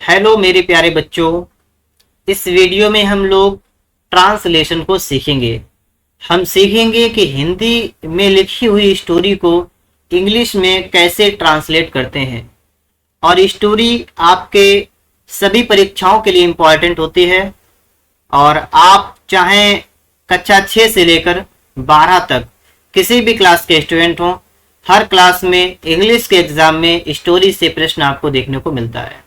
Hello मेरे प्यारे बच्चों। इस वीडियो में हम लोग ट्रांसलेशन को सीखेंगे। हम सीखेंगे कि हिंदी में लिखी हुई स्टोरी को इंग्लिश में कैसे ट्रांसलेट करते हैं। और स्टोरी आपके सभी परीक्षाओं के लिए इम्पॉर्टेंट होती है। और आप चाहें कक्षा 6 से लेकर 12 तक किसी भी क्लास के स्टूडेंट हों, हर क्लास में इंग्लिश के एग्जाम में स्टोरी से प्रश्न आपको देखने को मिलता है।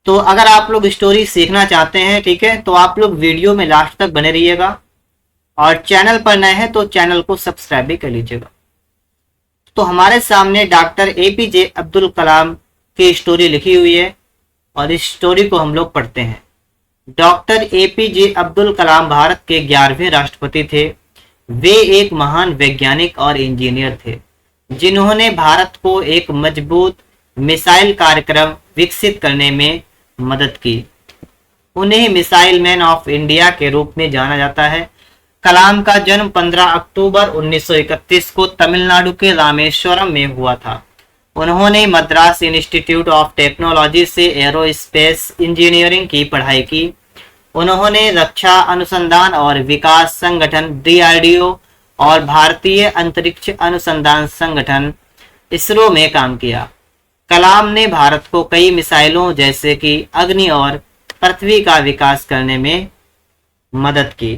तो अगर आप लोग स्टोरी सीखना चाहते हैं, ठीक है, तो आप लोग वीडियो में लास्ट तक बने रहिएगा। और चैनल पर नए हैं तो चैनल को सब्सक्राइब भी कर लीजिएगा। तो हमारे सामने डॉक्टर एपीजे अब्दुल कलाम की स्टोरी लिखी हुई है और इस स्टोरी को हम लोग पढ़ते हैं। डॉक्टर एपीजे अब्दुल कलाम भारत के 11वें राष्ट्रपति थे। वे एक महान वैज्ञानिक और इंजीनियर थे जिन्होंने भारत को एक मजबूत मिसाइल कार्यक्रम विकसित करने में मदद की। उन्हें मिसाइल मैन ऑफ इंडिया के रूप में जाना जाता है। कलाम का जन्म 15 अक्टूबर 1931 को तमिलनाडु के रामेश्वरम में हुआ था। उन्होंने मद्रास इंस्टीट्यूट ऑफ टेक्नोलॉजी से एरोस्पेस इंजीनियरिंग की पढ़ाई की। उन्होंने रक्षा अनुसंधान और विकास संगठन DRDO और भारतीय अंतरिक्ष अनुसंधान संगठन इसरो में काम किया। कलाम ने भारत को कई मिसाइलों जैसे कि अग्नि और पृथ्वी का विकास करने में मदद की।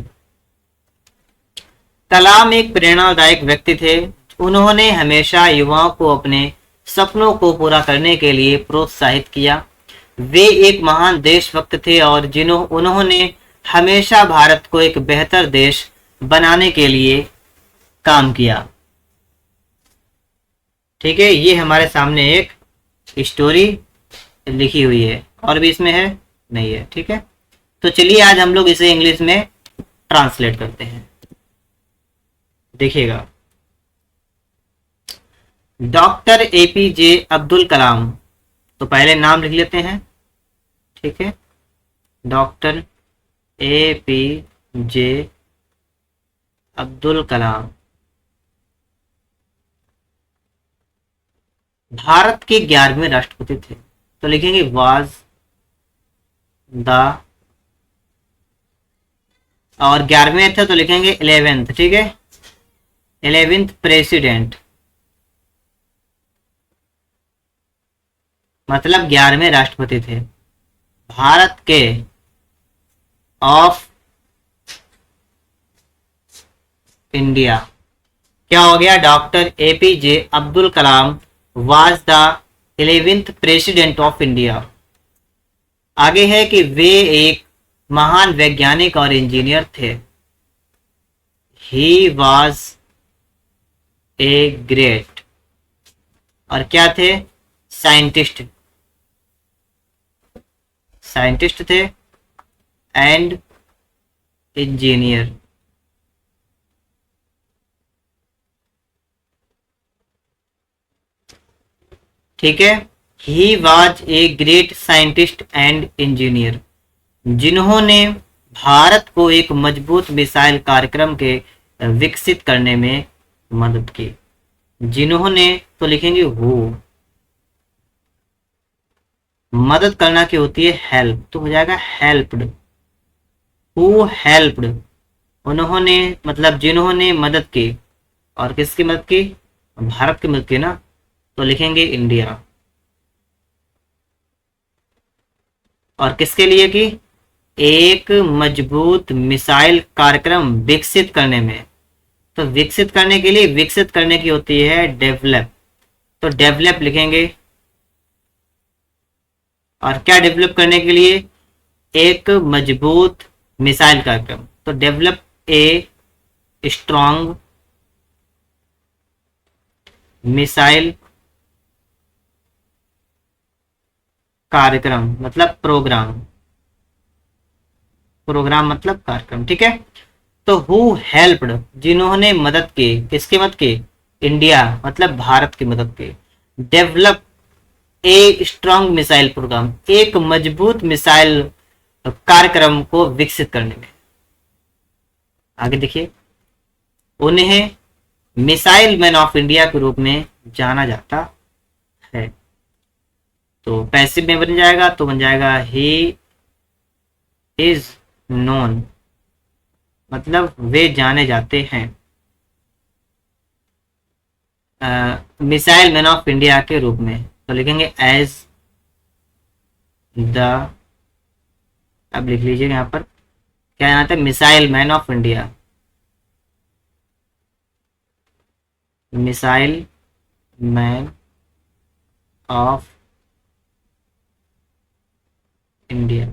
कलाम एक प्रेरणादायक व्यक्ति थे। उन्होंने हमेशा युवाओं को अपने सपनों को पूरा करने के लिए प्रोत्साहित किया। वे एक महान देशभक्त थे और उन्होंने हमेशा भारत को एक बेहतर देश बनाने के लिए काम किया। ठीक है, ये हमारे सामने एक स्टोरी लिखी हुई है और भी इसमें है नहीं है। ठीक है, तो चलिए आज हम लोग इसे इंग्लिश में ट्रांसलेट करते हैं। देखिएगा, डॉक्टर एपीजे अब्दुल कलाम, तो पहले नाम लिख लेते हैं। ठीक है, डॉक्टर एपीजे अब्दुल कलाम भारत के 11वें राष्ट्रपति थे। तो लिखेंगे वाज द, और 11वें थे तो लिखेंगे 11th। ठीक है, 11th प्रेसिडेंट, मतलब 11वें राष्ट्रपति थे भारत के ऑफ इंडिया। क्या हो गया? Doctor APJ Abdul Kalam was the 11th president of India. आगे है कि वे एक महान वैज्ञानिक और इंजीनियर थे। He was a great, और क्या थे? साइंटिस्ट, साइंटिस्ट थे एंड इंजीनियर। ठीक है, he was a great scientist and engineer, जिन्होंने भारत को एक मजबूत मिसाइल कार्यक्रम के विकसित करने में मदद की। जिन्होंने तो लिखेंगे हु, मदद करना की होती है हेल्प, तो हो जाएगा हेल्प्ड। हु हेल्प्ड, उन्होंने मतलब जिन्होंने मदद की। और किसकी मदद की? भारत की मदद की ना, तो लिखेंगे इंडिया। और किसके लिए की? एक मजबूत मिसाइल कार्यक्रम विकसित करने में। तो विकसित करने के लिए, विकसित करने की होती है डेवलप, तो डेवलप लिखेंगे। और क्या डेवलप करने के लिए? एक मजबूत मिसाइल कार्यक्रम, तो डेवलप ए स्ट्रॉन्ग मिसाइल कार्यक्रम, मतलब प्रोग्राम, प्रोग्राम मतलब कार्यक्रम। ठीक है, तो हु हेल्प्ड, जिन्होंने मदद की। किसकी मदद की? इंडिया, मतलब भारत की मदद की। Develop a strong missile programme, एक मजबूत मिसाइल कार्यक्रम को विकसित करने में। आगे देखिए, उन्हें मिसाइल मैन ऑफ इंडिया के रूप में जाना जाता है। तो पैसिव में बन जाएगा, तो बन जाएगा ही इज नोन, मतलब वे जाने जाते हैं मिसाइल मैन ऑफ इंडिया के रूप में। तो लिखेंगे एज द, अब लिख लीजिए यहाँ पर क्या आता है, missile man of India, missile man of India.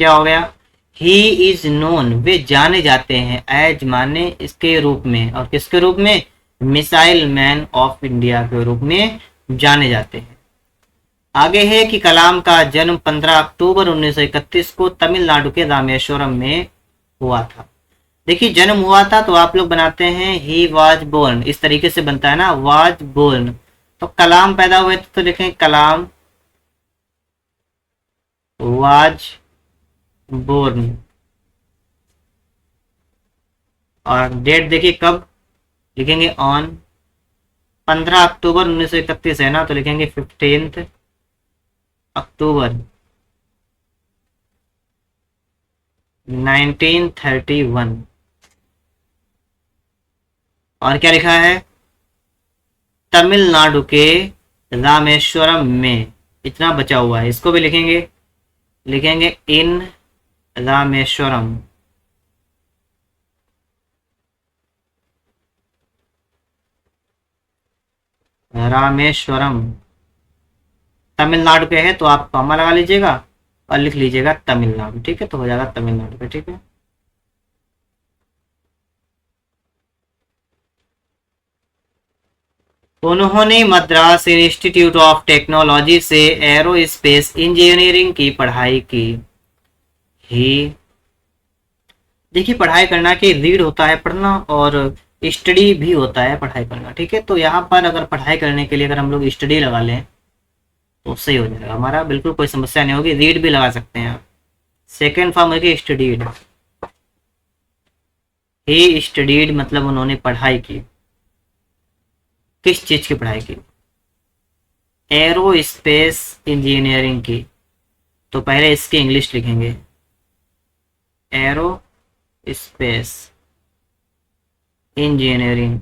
क्या हो गया, ही इज नोन, वे जाने जाते हैं, एज माने इसके रूप में, और किसके रूप में, मिसाइल मैन ऑफ इंडिया के रूप में जाने जाते हैं। आगे है कि कलाम का जन्म 15 अक्टूबर 1931 को तमिलनाडु के रामेश्वरम में हुआ था। देखिए जन्म हुआ था तो आप लोग बनाते हैं ही वाज बोर्न, इस तरीके से बनता है ना, वाज बोर्न। तो कलाम पैदा हुए तो लिखें कलाम वाज बोर्न, और डेट देखिए कब, लिखेंगे ऑन 15 अक्टूबर 1931 है ना, तो लिखेंगे 15 अक्टूबर 1931। और क्या लिखा है, तमिलनाडु के रामेश्वरम में, इतना बचा हुआ है, इसको भी लिखेंगे, लिखेंगे इन रामेश्वरम। रामेश्वरम तमिलनाडु पे है तो आप कॉमा लगा लीजिएगा और लिख लीजिएगा तमिलनाडु, ठीक है, तो हो जाएगा तमिलनाडु पे, ठीक है। उन्होंने मद्रास इंस्टीट्यूट ऑफ टेक्नोलॉजी से एरोस्पेस इंजीनियरिंग की पढ़ाई की। ही, देखिए पढ़ाई करना कि रीड होता है पढ़ना और स्टडी भी होता है पढ़ाई करना, ठीक है। तो यहाँ पर अगर पढ़ाई करने के लिए अगर हम लोग स्टडी लगा लें तो सही हो जाएगा हमारा, बिल्कुल कोई समस्या नहीं होगी। रीड भी लगा सकते हैं आप, सेकेंड फॉर्म है कि स्टडीड, ही स्टडीड मतलब उन्होंने पढ़ाई की, किस चीज की पढ़ाई की, एरोस्पेस इंजीनियरिंग की। तो पहले इसकी इंग्लिश लिखेंगे, एरो स्पेस इंजीनियरिंग,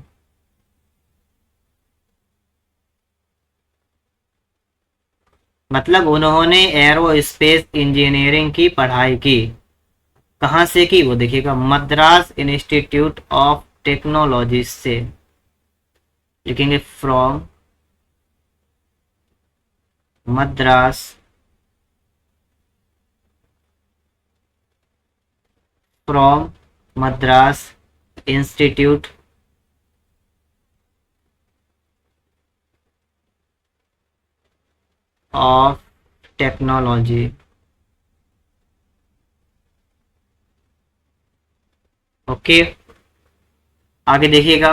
मतलब उन्होंने एरोस्पेस इंजीनियरिंग की पढ़ाई की। कहाँ से की वो देखिएगा, मद्रास इंस्टीट्यूट ऑफ टेक्नोलॉजी से, लिखेंगे from Madras from Madras institute of technology. Okay, आगे देखिएगा,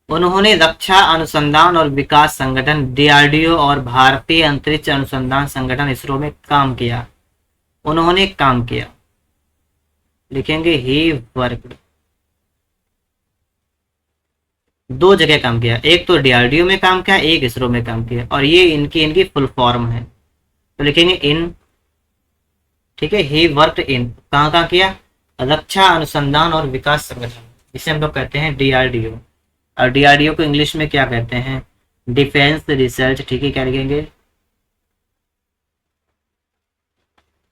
उन्होंने रक्षा अनुसंधान और विकास संगठन डीआरडीओ और भारतीय अंतरिक्ष अनुसंधान संगठन इसरो में काम किया। उन्होंने काम किया, लिखेंगे ही वर्कड, दो जगह काम किया, एक तो डीआरडीओ में काम किया, एक इसरो में काम किया, और ये इनकी फुल फॉर्म है, तो लिखेंगे इन, ठीक है। ही वर्कड इन, कहाँ कहाँ किया, रक्षा अनुसंधान और विकास संगठन, जिसे हम लोग कहते हैं डीआरडीओ, और डीआरडीओ को इंग्लिश में क्या कहते हैं, डिफेंस रिसर्च, ठीक है, क्या लिखेंगे,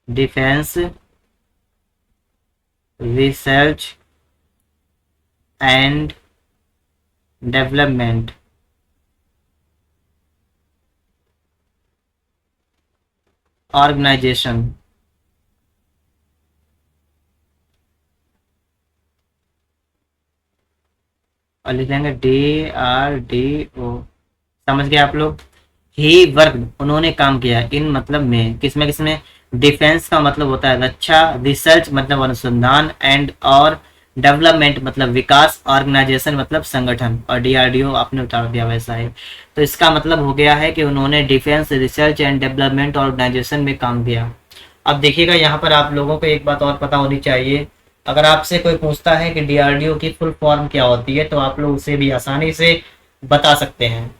defence research and development organisation. और लिखेंगे DRDO, समझ गए आप लोग। ही वर्क, उन्होंने काम किया, इन मतलब में, किसमें किसमें, डिफेंस का मतलब होता है रक्षा, रिसर्च मतलब अनुसंधान, एंड और डेवलपमेंट मतलब विकास, ऑर्गेनाइजेशन मतलब संगठन, और डीआरडीओ आपने उतार दिया वैसा है। तो इसका मतलब हो गया है कि उन्होंने defence research and development organisation में काम किया। अब देखिएगा यहाँ पर आप लोगों को एक बात और पता होनी चाहिए, अगर आपसे कोई पूछता है कि डीआरडीओ की फुल फॉर्म क्या होती है तो आप लोग उसे भी आसानी से बता सकते हैं।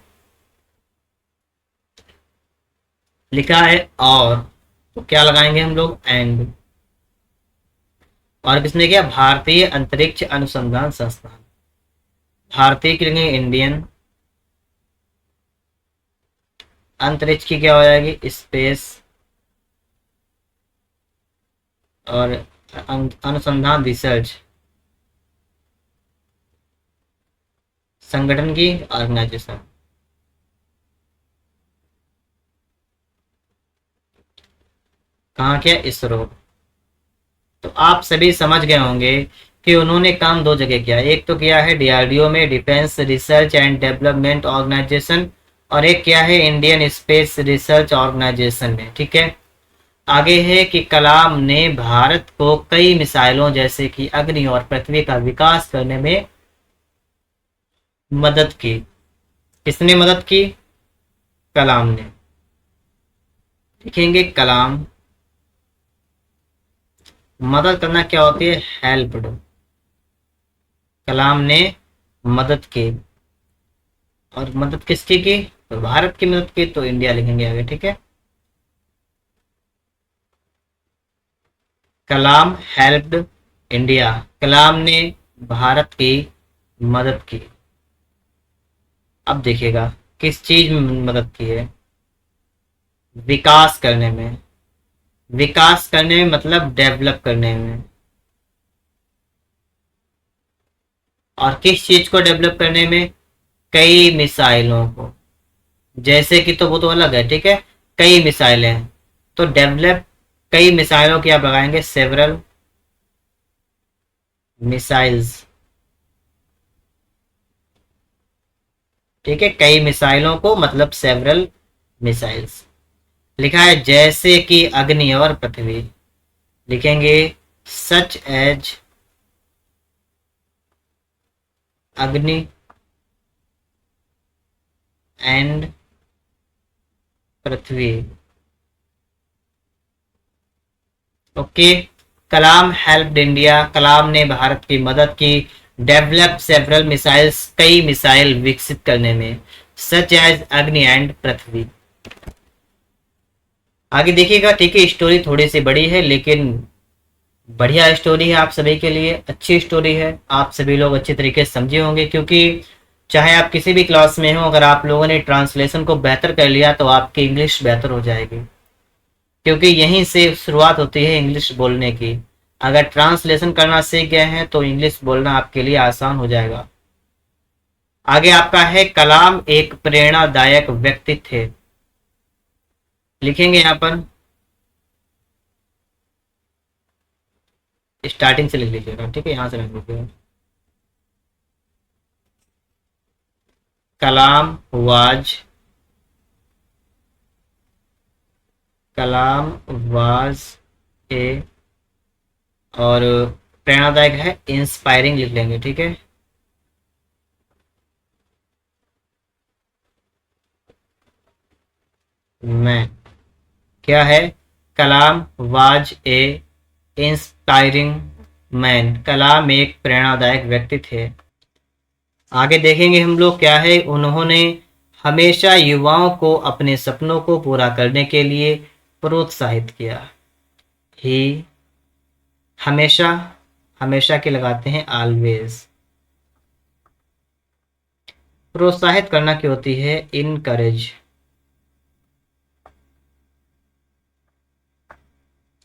लिखा है और, तो क्या लगाएंगे हम लोग, एंड। और किसने किया, भारतीय अंतरिक्ष अनुसंधान संस्थान। भारतीय की लिखेंगे इंडियन, अंतरिक्ष की क्या हो जाएगी, स्पेस, और अनुसंधान रिसर्च, संगठन की ऑर्गेनाइजेशन। कहाँ किया, इसरो। तो आप सभी समझ गए होंगे कि उन्होंने काम दो जगह किया, एक तो किया है डीआरडीओ में, defence research and development organisation, और एक किया है इंडियन स्पेस रिसर्च ऑर्गेनाइजेशन में, ठीक है। आगे है कि कलाम ने भारत को कई मिसाइलों जैसे कि अग्नि और पृथ्वी का विकास करने में मदद की। किसने मदद की, कलाम ने। लिखेंगे कलाम, मदद करना क्या होती है, हेल्प्ड। कलाम ने मदद की, और मदद किसकी की, तो भारत की मदद की, तो इंडिया लिखेंगे आगे, ठीक है। कलाम हेल्प्ड इंडिया, कलाम ने भारत की मदद की। अब देखिएगा किस चीज में मदद की है, विकास करने में। विकास करने में मतलब डेवलप करने में। और किस चीज को डेवलप करने में, कई मिसाइलों को। जैसे कि तो वो तो अलग है, ठीक है, कई मिसाइलें हैं, तो डेवलप कई मिसाइलों की आप लगाएंगे, सेवरल मिसाइल्स, ठीक है, कई मिसाइलों को मतलब सेवरल मिसाइल्स। लिखा है जैसे कि अग्नि और पृथ्वी, लिखेंगे such as Agni and Prithvi. Okay. Kalam helped India, Kalam ने भारत की मदद की, डेवलप सेवरल मिसाइल्स, कई मिसाइल विकसित करने में, सच एज अग्नि एंड पृथ्वी। आगे देखिएगा, ठीक है, स्टोरी थोड़ी सी बड़ी है लेकिन बढ़िया स्टोरी है, आप सभी के लिए अच्छी स्टोरी है, आप सभी लोग अच्छी तरीके से समझे होंगे, क्योंकि चाहे आप किसी भी क्लास में हो, अगर आप लोगों ने ट्रांसलेशन को बेहतर कर लिया तो आपकी इंग्लिश बेहतर हो जाएगी, क्योंकि यहीं से शुरुआत होती है इंग्लिश बोलने की। अगर ट्रांसलेशन करना सीख गए हैं तो इंग्लिश बोलना आपके लिए आसान हो जाएगा। आगे आपका है कलाम एक प्रेरणादायक व्यक्ति थे, लिखेंगे यहाँ पर, स्टार्टिंग से लिख लीजिएगा, ठीक है, यहाँ से लिख लीजिएगा। कलाम वाज, कलाम वाज ए, और प्रेरणादायक है इंस्पायरिंग लिख लेंगे, ठीक है। मैं, क्या है, कलाम वाज ए इंस्पायरिंग मैन, कलाम एक प्रेरणादायक व्यक्ति थे। आगे देखेंगे हम लोग क्या है, उन्होंने हमेशा युवाओं को अपने सपनों को पूरा करने के लिए प्रोत्साहित किया। ही, हमेशा, हमेशा के लगाते हैं ऑलवेज। प्रोत्साहित करना की होती है इनकरेज,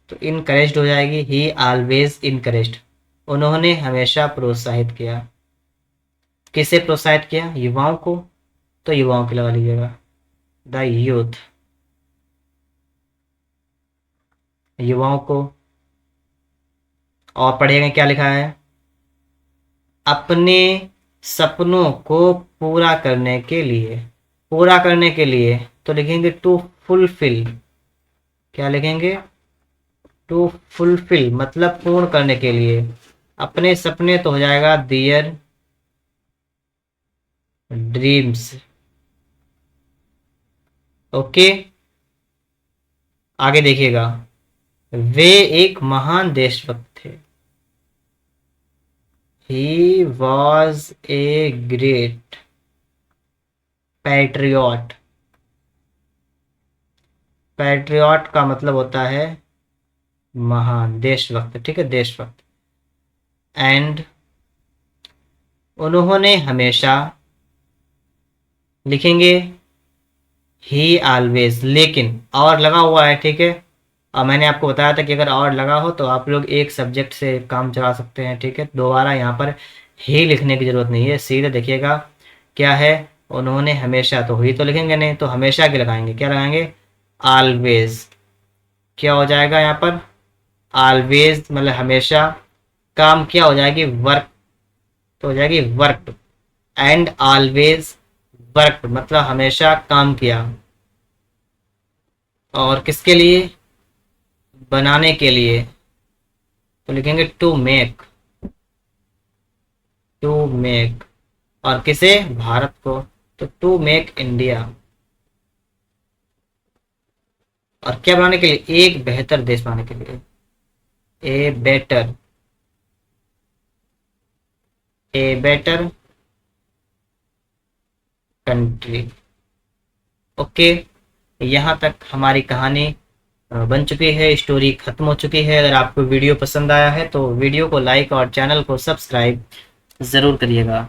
तो इनकरेज्ड हो जाएगी, ही ऑलवेज इनकरेज्ड, उन्होंने हमेशा प्रोत्साहित किया। किसे प्रोत्साहित किया, युवाओं को, तो युवाओं की लगा लीजिएगा, द यूथ, युवाओं को। और पढ़ेंगे क्या लिखा है, अपने सपनों को पूरा करने के लिए, पूरा करने के लिए तो लिखेंगे टू फुलफिल, क्या लिखेंगे, टू फुलफिल मतलब पूर्ण करने के लिए, अपने सपने तो हो जाएगा दियर ड्रीम्स। ओके। आगे देखिएगा, वे एक महान देशभक्त थे, he was a great patriot. Patriot का मतलब होता है महान, देशभक्त, ठीक है, देशभक्त। एंड उन्होंने हमेशा, लिखेंगे ही ऑलवेज, लेकिन और लगा हुआ है, ठीक है। और मैंने आपको बताया था कि अगर और लगा हो तो आप लोग एक सब्जेक्ट से काम चला सकते हैं, ठीक है। दोबारा यहाँ पर ही लिखने की ज़रूरत नहीं है, सीधे देखिएगा क्या है, उन्होंने हमेशा, तो ही तो लिखेंगे नहीं, तो हमेशा के लगाएंगे, क्या लगाएंगे, ऑलवेज। क्या हो जाएगा यहाँ पर, ऑलवेज मतलब हमेशा, काम क्या हो जाएगी, वर्क, तो हो जाएगी वर्क। एंड ऑलवेज वर्क मतलब हमेशा काम किया, और किसके लिए, बनाने के लिए, तो लिखेंगे टू मेक, टू मेक। और किसे, भारत को, तो टू मेक इंडिया। और क्या बनाने के लिए, एक बेहतर देश बनाने के लिए, a better, a better country. Okay, यहाँ तक हमारी कहानी बन चुकी है, स्टोरी खत्म हो चुकी है। अगर आपको वीडियो पसंद आया है तो वीडियो को लाइक और चैनल को सब्सक्राइब ज़रूर करिएगा।